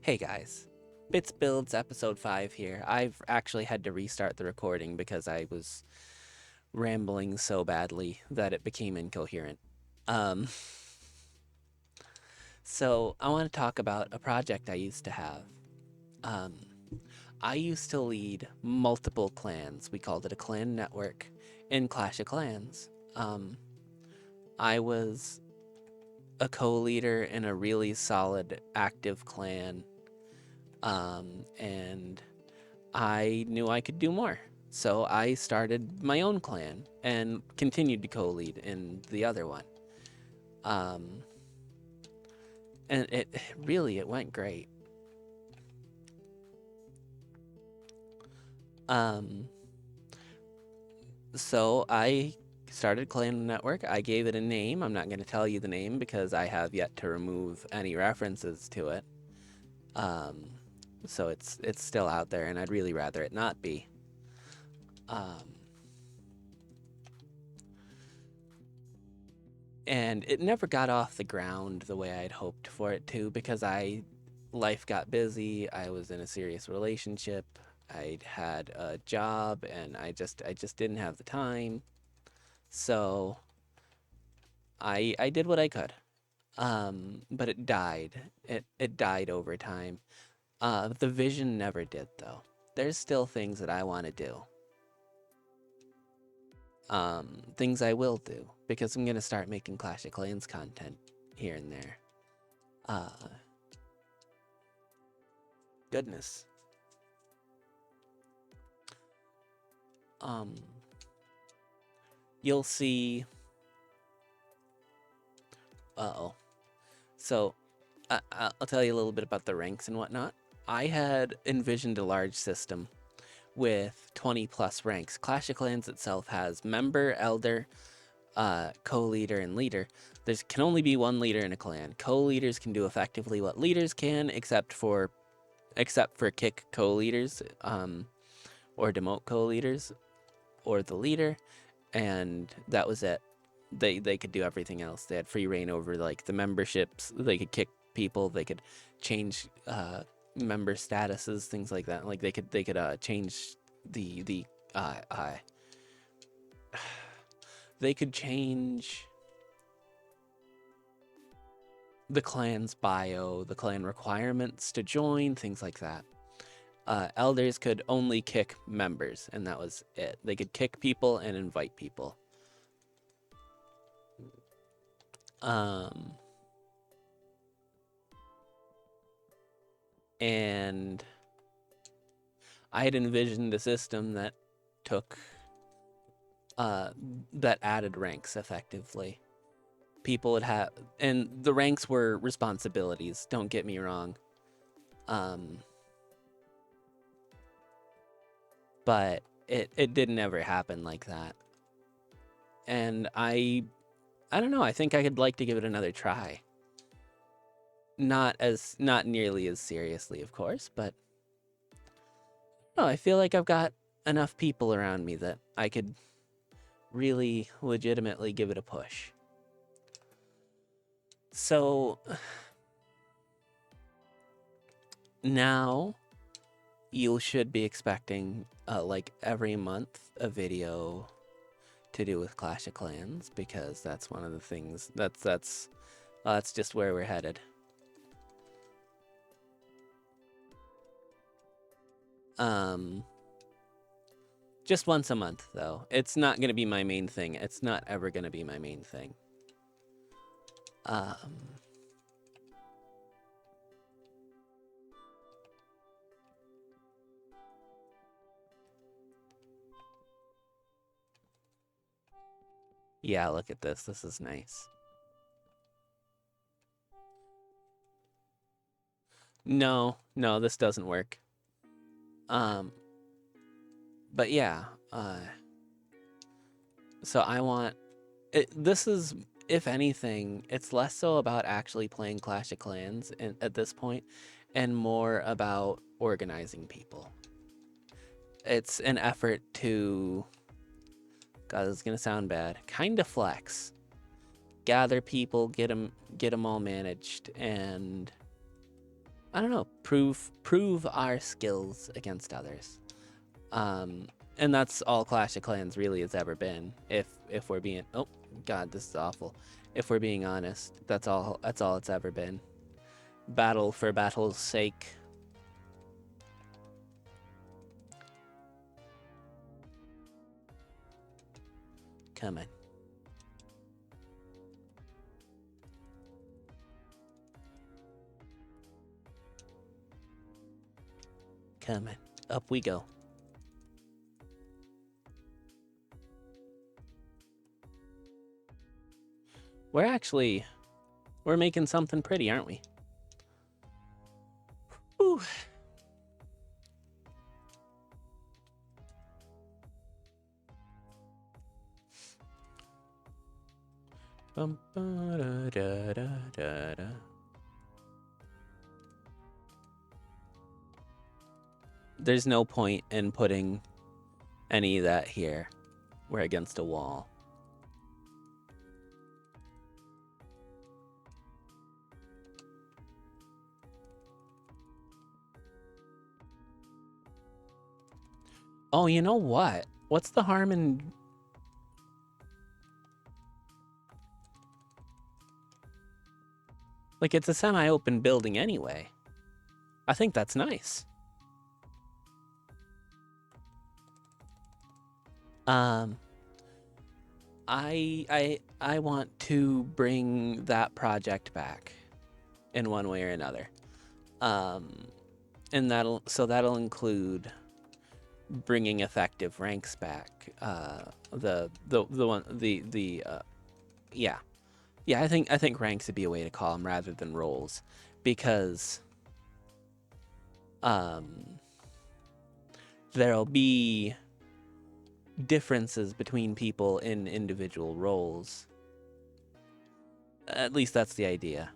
Hey guys, Bits Builds episode 5 here. I've actually had to restart the recording because I was rambling so badly that it became incoherent. Um, so I want to talk about a project I used to have. Um, I used to lead multiple clans. We called it a clan network in Clash of Clans. Um, I was a co-leader in a really solid active clan. And I knew I could do more. So I started my own clan and continued to co-lead in the other one. Um, and it went great. Um, so I started Clan Network. I gave it a name. I'm not going to tell you the name because I have yet to remove any references to it. Um, so it's still out there, and I'd really rather it not be. Um, and it never got off the ground the way I'd hoped for it to because life got busy. I was in a serious relationship. I'd had a job and I just didn't have the time. So I did what I could. But it died. It died over time. The vision never did though. There's still things that I want to do. Things I will do because I'm gonna start making Clash of Clans content here and there. Uh, Goodness. Um, you'll see. Uh-oh. So, I'll tell you a little bit about the ranks and whatnot. I had envisioned a large system with 20 plus ranks. Clash of Clans itself has member, elder, co-leader, and leader. There can only be one leader in a clan. Co-leaders can do effectively what leaders can, except for kick co-leaders, or demote co-leaders, or the leader, and that was it. They could do everything else. They had free reign over like the memberships. They could kick people. They could change member statuses, things like that. Like they could change the uh, uh they could change the clan's bio, the clan requirements to join, things like that. Elders could only kick members, and that was it. They could kick people and invite people. Um, and I had envisioned a system that took that added ranks effectively. People would have, and the ranks were responsibilities. Don't get me wrong, um, but it didn't ever happen like that. And I don't know. I think I could like to give it another try. Not nearly as seriously, of course, but no, I feel like I've got enough people around me that I could really legitimately give it a push. So now you should be expecting like every month a video to do with Clash of Clans because that's one of the things that's just where we're headed. Um, just once a month though. It's not gonna be my main thing. It's not ever gonna be my main thing. Um, yeah, look at this. This is nice. No, no, this doesn't work. Um, but yeah, so I want this is, if anything, it's less so about actually playing Clash of Clans at this point and more about organizing people. It's an effort to, God, this is going to sound bad, kind of flex. Gather people, get them all managed, and I don't know, prove our skills against others. And that's all Clash of Clans really has ever been. If we're being, oh God, this is awful. If we're being honest, that's all it's ever been. Battle for battle's sake. Come on. Come on. Up we go. We're making something pretty, aren't we? Ooh. Bum, ba, da, da, da, da. There's no point in putting any of that here. We're against a wall. Oh, you know what? What's the harm in... Like, it's a semi-open building anyway. I think that's nice. I want to bring that project back in one way or another. And that'll include bringing effective ranks back. Yeah, I think ranks would be a way to call them rather than roles, because there'll be differences between people in individual roles. At least that's the idea.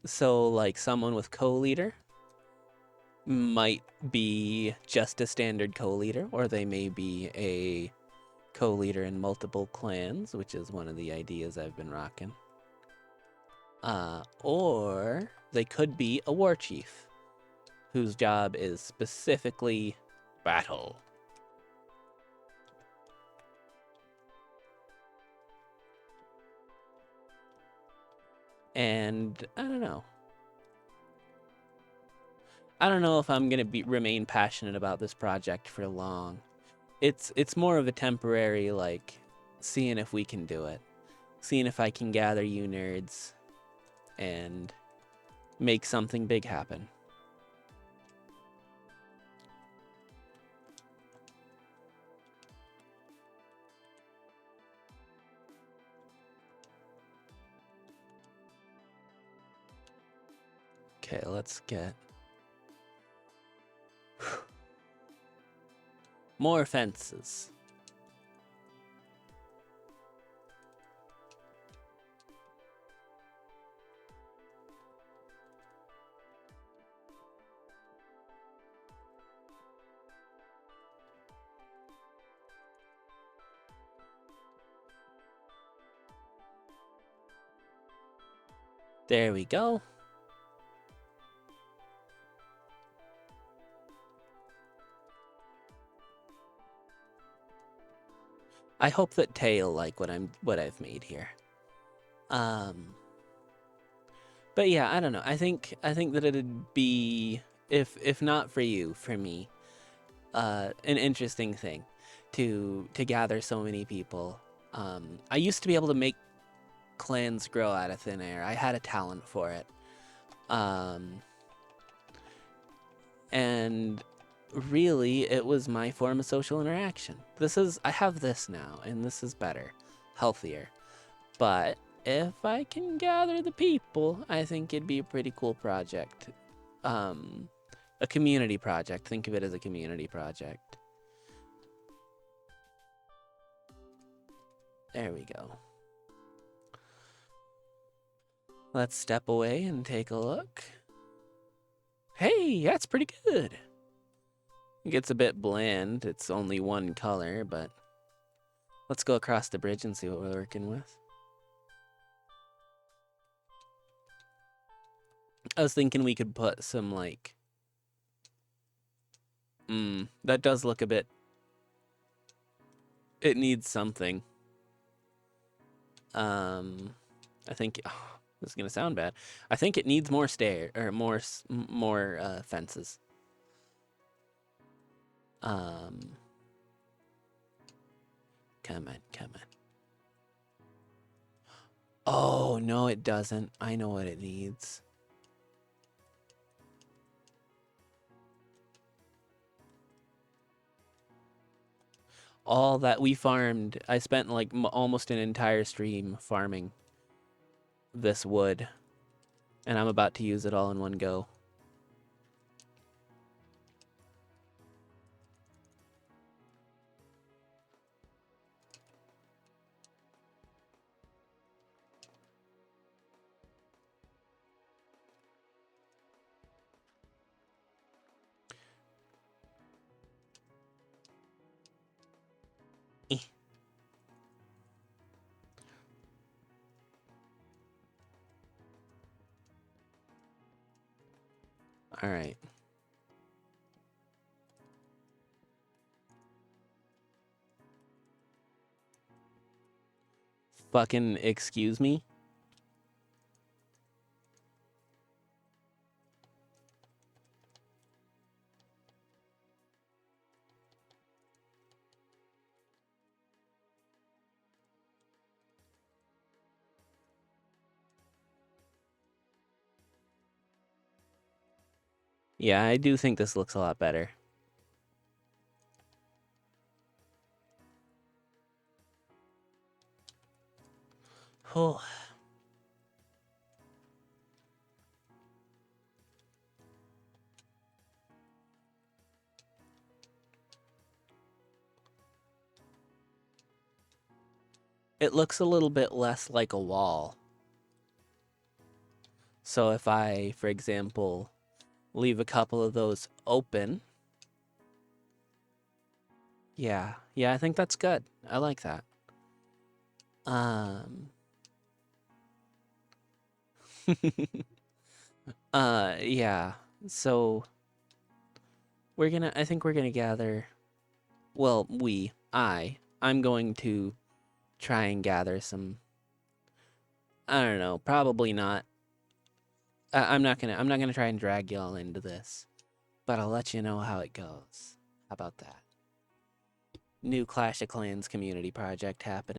So, like, someone with co-leader might be just a standard co-leader, or they may be a co-leader in multiple clans, which is one of the ideas I've been rocking. Or they could be a war chief, whose job is specifically battle. And I don't know. I don't know if I'm gonna remain passionate about this project for long. It's more of a temporary, like, seeing if we can do it, seeing if I can gather you nerds and make something big happen. Okay, let's get more fences. There we go. I hope that Tay will like what I've made here. But yeah, I don't know. I think that it'd be, if not for you, for me, an interesting thing to gather so many people. I used to be able to make clans grow out of thin air. I had a talent for it. And really, it was my form of social interaction. I have this now, and this is better, healthier. But if I can gather the people, I think it'd be a pretty cool project. A community project. Think of it as a community project. There we go. Let's step away and take a look. Hey, that's pretty good. It gets a bit bland. It's only one color, but Let's go across the bridge and see what we're working with. I was thinking we could put some, like... that does look a bit... It needs something. I think... Oh, this is gonna sound bad. I think it needs more more fences. Come on, come on. Oh, no, it doesn't. I know what it needs. All that we farmed, I spent like almost an entire stream farming this wood, and I'm about to use it all in one go. All right. Fucking excuse me? Yeah, I do think this looks a lot better. Oh. It looks a little bit less like a wall. So if I, for example, leave a couple of those open. Yeah, I think that's good. I like that. Yeah. So I think we're gonna gather, well, I'm going to try and gather some, I don't know, probably not. I'm not gonna try and drag y'all into this, but I'll let you know how it goes. How about that? New Clash of Clans community project happening.